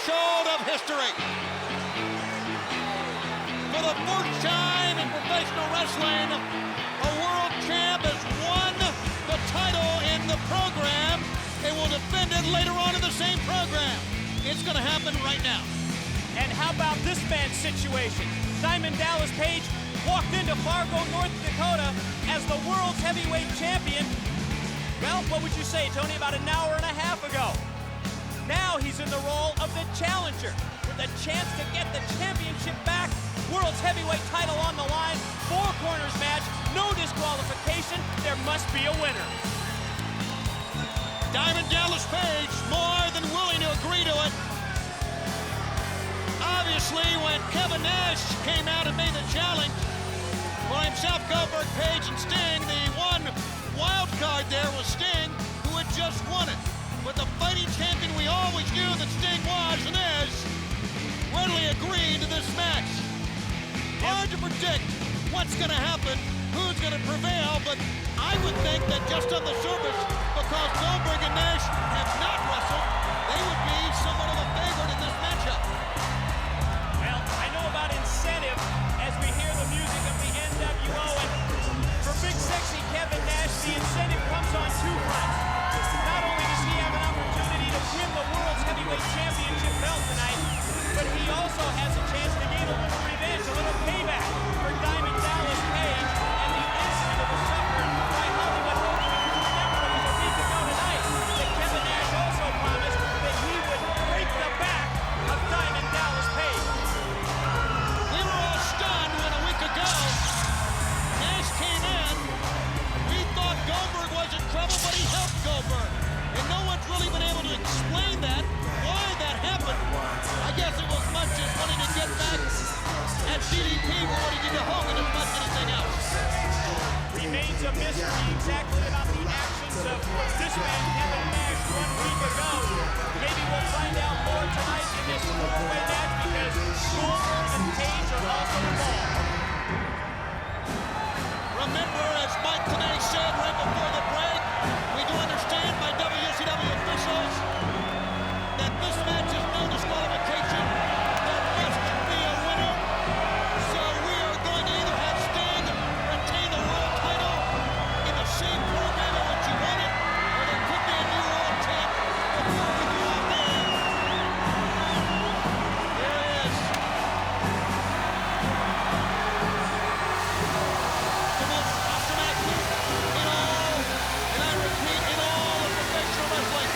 threshold of history. For the first time in professional wrestling, a world champ has won the title in the program and will defend it later on in the same program. It's going to happen right now. And how about this man's situation? Diamond Dallas Page walked into Fargo, North Dakota as the world's heavyweight champion. Well, what would you say, Tony, about an hour and a half ago? Now he's in the role of the challenger with a chance to get the championship back. World's heavyweight title on the line, 4 corners match, no disqualification. There must be a winner. Diamond Dallas Page more than willing to agree to it. Obviously, when Kevin Nash came out and made the challenge for himself, Goldberg, Page, and Sting, the one wild card there was Sting, who had just won it. But the fighting champion we always knew that Sting was and is, readily agreed to this match. Hard to predict what's going to happen, who's going to prevail, but I would think that just on the surface, because Goldberg and Nash have not wrestled, they would be somewhat of a favorite in this matchup. Well, I know about incentive as we hear the music of the NWO, and for Big Sexy Kevin Nash, the incentive comes on 2 fronts. Not only does he have an opportunity to win the World's Heavyweight Championship belt tonight, but he also has a chance to gain a little revenge, a little payback for Diamond Dallas Page and the incident that was suffered by Hollywood Hogan. If you remember, it was a week ago tonight that Kevin Nash also promised that he would break the back of Diamond Dallas Page. We were all stunned when a week ago Nash came in. We thought Goldberg was in trouble, but he helped Goldberg. And no one's really been able to explain that, why that happened. I guess it was much as wanting to get back at DDP for what he did to Hogan as much as anything else. Remains a mystery exactly about the actions of this man, Kevin Nash, 1 week ago. Maybe we'll find out more tonight in this 4-way match because Goldberg and Page are also involved. Remember, as Mike today said right before the break, we do understand by WCW officials that this match is no disqualification. There must be a winner. So we are going to either have Sting retain the world title in the same program in which you won it, or there could be a new world champ before we go out there. There it is. The most awesome match in all, and I repeat, in all of professional wrestling.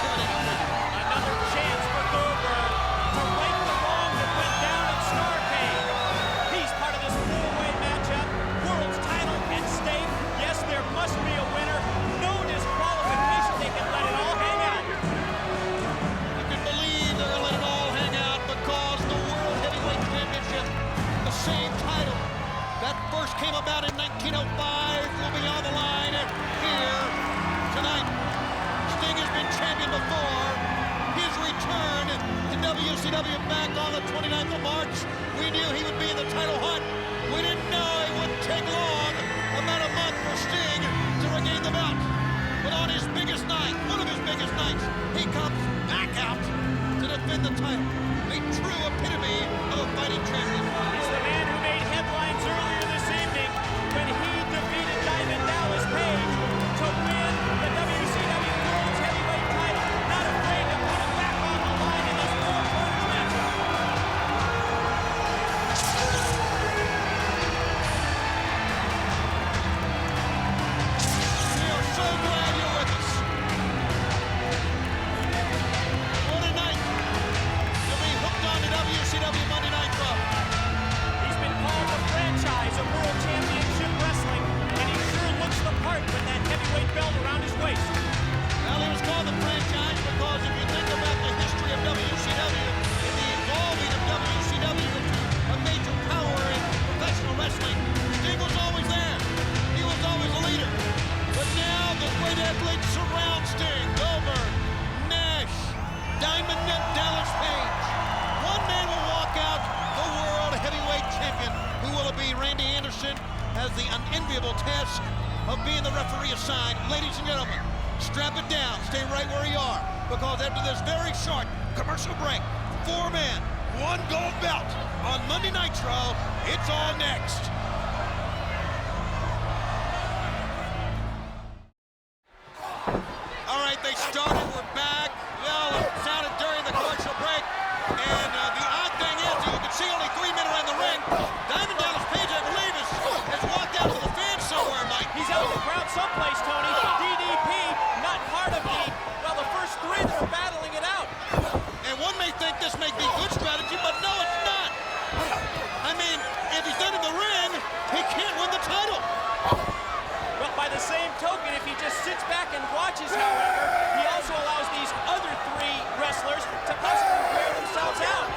Another chance for Goldberg to right the wrong that went down at Starrcade. He's part of this 4-way matchup. World's title at stake. Yes, there must be a winner. No disqualification. They can let it all hang out. You can believe they're going to let it all hang out because the World Heavyweight Championship, the same title that first came about in 1905, will be on the line here tonight. Sting has been champion before. His return to WCW back on the 29th of March, we knew he would be in the title hunt. We didn't know it wouldn't take long, about a month for Sting to regain the belt. But on his biggest night, one of his biggest nights, he comes back out to defend the title. A true epitome of a fighting champion. He's the man who made headlines earlier this evening when he defeated Diamond Dallas Page to win the WCW World's Heavyweight title. Not afraid to put it back on the line in this 4-corner matchup. Anderson has the unenviable task of being the referee assigned. Ladies and gentlemen, strap it down. Stay right where you are, because after this very short commercial break, 4 men, 1 gold belt on Monday Nitro. It's all next. All right, they started. We're back. Well, it sounded during the commercial break. And the odd thing is, you can see only 3 men around the ring. Diamond Dallas Page, I believe, has walked out to the fans somewhere, Mike. He's out in the crowd someplace, Tony. DDP, not part of well, the first 3 that are battling it out. And one may think this may be good strategy, but no, it's not. I mean, if he's not in the ring, he can't win the title. Well, by the same token, if he just sits back and watches, however, he also allows these other 3 wrestlers to possibly wear themselves out.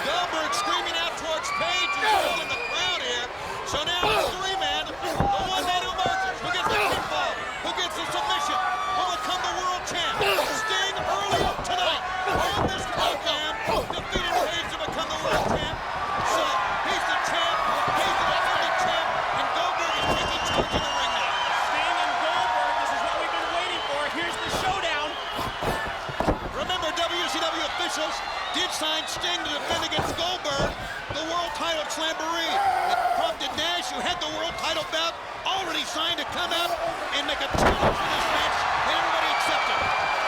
Goldberg screaming out towards Page, who's still in the crowd here. So now it's 3 men, the 1 man who emerges, who gets the pinfall, who gets the submission, will become the world champ. Sting early up tonight on this program defeated Page to become the world champ. So he's the champ, he's the defending champ, and Goldberg is taking charge in the ring now. Sting and Goldberg, this is what we've been waiting for. Here's the showdown. Remember, WCW officials did sign Sting to defend against Goldberg, the world title at Slamboree. It prompted Nash, who had the world title bout already signed, to come out and make a challenge for this match, and everybody accepted.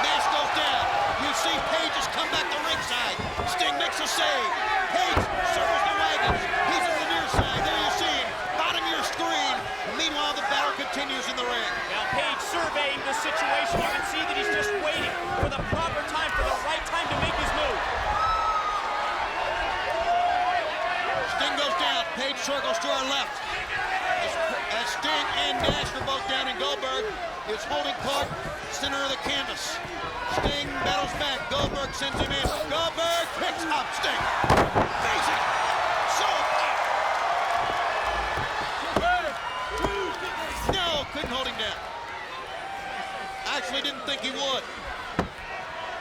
Nash goes down. You see Page has come back to ringside. Sting makes a save. Page circles the wagons. He's on the near side. There you see him. Bottom of your screen. Meanwhile, the battle continues in the ring. Now Page surveying the situation. You can see that he's just waiting for the proper time, for the right time to make his move. Sting goes down. Page circles to our left. As Sting and Nash are both down, and Goldberg is holding court, center of the canvas. Sting battles back. Goldberg sends him in. Goldberg picks up Sting. Facing. So. No, couldn't hold him down. Actually didn't think he would.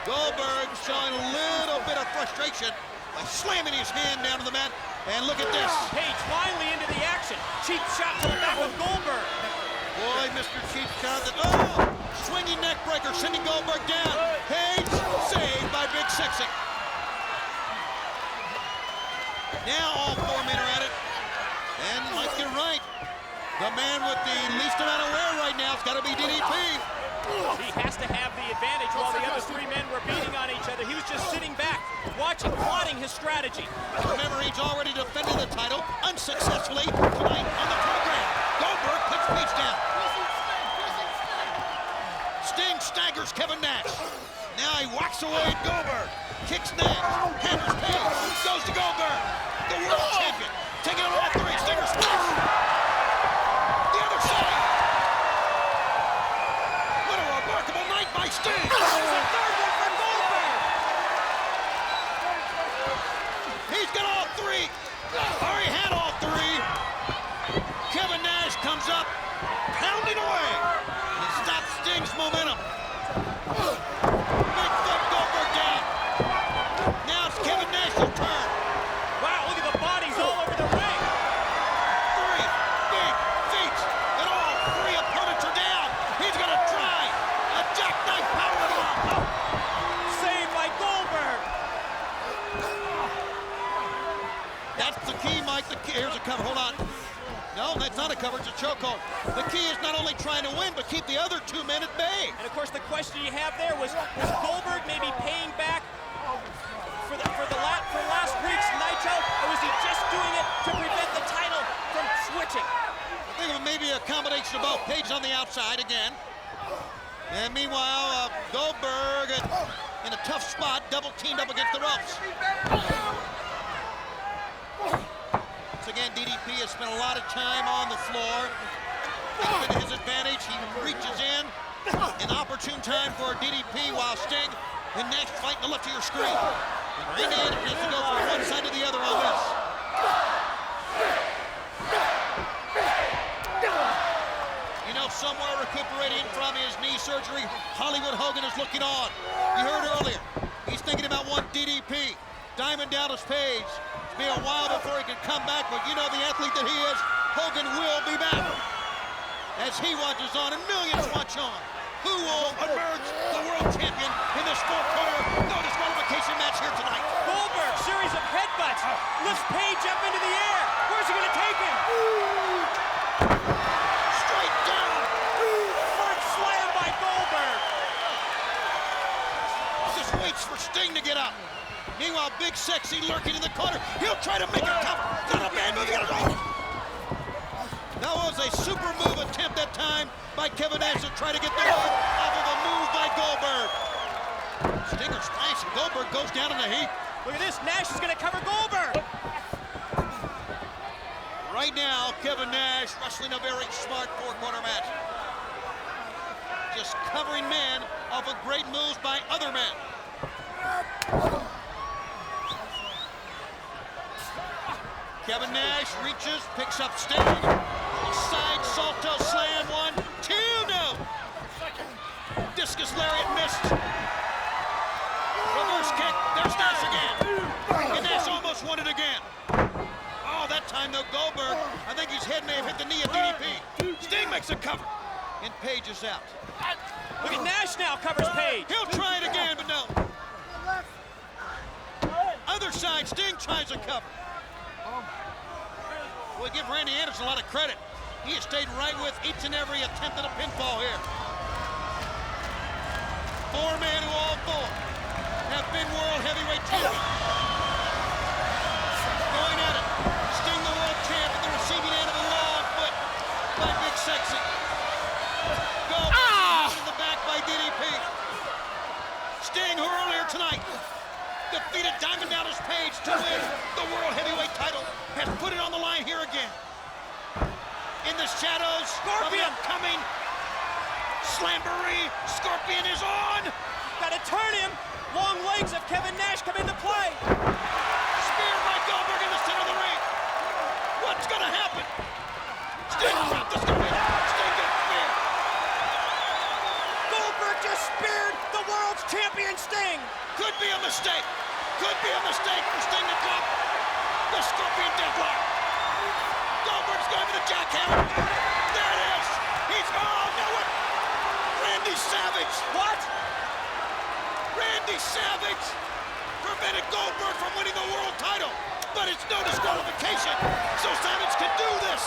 Goldberg showing a little bit of frustration by slamming his hand down to the mat. And look at this. Page finally into the action. Cheap shot to the back of Goldberg. Boy, Mr. Cheap Shot. Oh! Swinging neck breaker, sending Goldberg down. Page saved by Big Sexy. Now all 4 men are at it. And Mike, you're right. The man with the least amount of wear right now has got to be DDP. He has to have the advantage while the other 3 men were beating on each other. He was just sitting back, watching, plotting his strategy. Remember, he's already defended the title unsuccessfully tonight on the program. Goldberg puts Page down. Sting staggers Kevin Nash. Now he whacks away at Goldberg. Kicks Nash. Hammers Page. Goes to Goldberg. The world champion. Taking on all 3. Stinger splash. The other side. What a remarkable night by Sting. There's a 3rd one from Goldberg. He's got all 3. Already had all 3. Kevin Nash comes up, pounding away. He stops Sting's momentum. Big foot Goldberg down. Now it's Kevin Nash's turn. Wow, look at the bodies all over the ring. 3 big feet, and all 3 opponents are down. He's gonna try a jackknife powerbomb. Saved by Goldberg. That's the key, Mike. Here's a cover. Hold on. No, that's not a cover. It's a chokehold. The key is not only trying to win, but keep the other 2 men at bay. And of course, the question you have there was Goldberg maybe paying back for last week's Nitro, or was he just doing it to prevent the title from switching? I think it may be a combination of both. Page on the outside again. And meanwhile, Goldberg in a tough spot, double teamed up against the ropes. Once again, DDP has spent a lot of time on the floor. It's been to his advantage. He reaches in. An opportune time for DDP while Sting and Nash fight to the left of your screen. And Randy Anderson has to go from one side to the other on this. You know, somewhere recuperating from his knee surgery, Hollywood Hogan is looking on. You heard earlier, he's thinking about one DDP. Diamond Dallas Page. It's been a while before he can come back, but you know the athlete that he is. as he watches on and millions watch on. Who will emerge the world champion in this four-corner no disqualification match here tonight? Goldberg, series of headbutts, lifts Page up into the air. Where's he gonna take him? Straight down. Front slam by Goldberg. Just waits for Sting to get up. Meanwhile, Big Sexy lurking in the corner. He'll try to make a cover. Not a bad move. That was a super move attempt that time by Kevin Nash to try to get the hold off of a move by Goldberg. Stinger splash and Goldberg goes down in the heat. Look at this, Nash is gonna cover Goldberg. Right now, Kevin Nash wrestling a very smart four-corner match. Just covering men off of great moves by other men. Kevin Nash reaches, picks up Sting. Side salto slam, 1, 2, no. Discus lariat missed. Reverse kick, there's Nash again. And Nash almost won it again. Oh, that time though, Goldberg, I think his head may have hit the knee of DDP. Sting makes a cover, and Page is out. Look at Nash now, covers Page. He'll try it again, but no. Other side, Sting tries a cover. We'll give Randy Anderson a lot of credit. He has stayed right with each and every attempt at a pinfall here. Four men who all four have been world heavyweight champions. Going at it. Sting, the world champ, at the receiving end of a long foot by Big Sexy. Goldberg in the back by DDP. Sting, who earlier tonight defeated Diamond Dallas Page to win the world heavyweight title, has put it on the line here again. In the shadows of the upcoming Slamboree, Scorpion is on. Gotta turn him. Long legs of Kevin Nash come into play. Spear by Goldberg in the center of the ring. What's gonna happen? Sting dropped the Scorpion. Sting gets speared. Goldberg just speared the world's champion Sting. Could be a mistake. Could be a mistake for Sting to drop the Scorpion deathlock. Goldberg's going for the jackhammer. There it is. He's what? Randy Savage. What? Randy Savage prevented Goldberg from winning the world title, but it's no disqualification, so Savage can do this.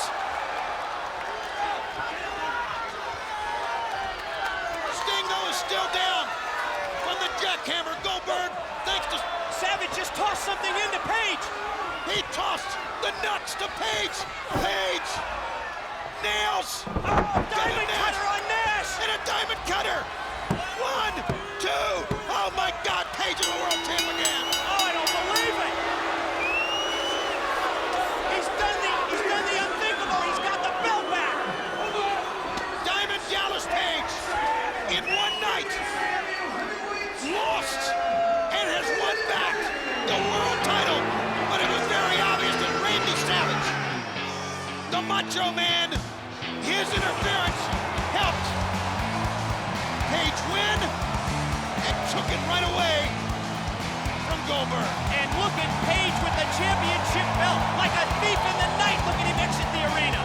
Sting, though, is still down from the jackhammer. Goldberg, thanks to Savage, just tossed something into Page. He tossed the nuts to Page. Page nails. Diamond cutter on Nash. And a diamond cutter. 1, 2. Oh my God, Page is the world champ again. Oh, I don't believe it. He's done the unthinkable. He's got the belt back. Diamond Dallas Page in one night lost and has won back the world title, but it was very obvious that Randy Savage, the Macho Man, his interference helped Page win and took it right away from Goldberg. And look at Page with the championship belt, like a thief in the night. Look at him exit the arena.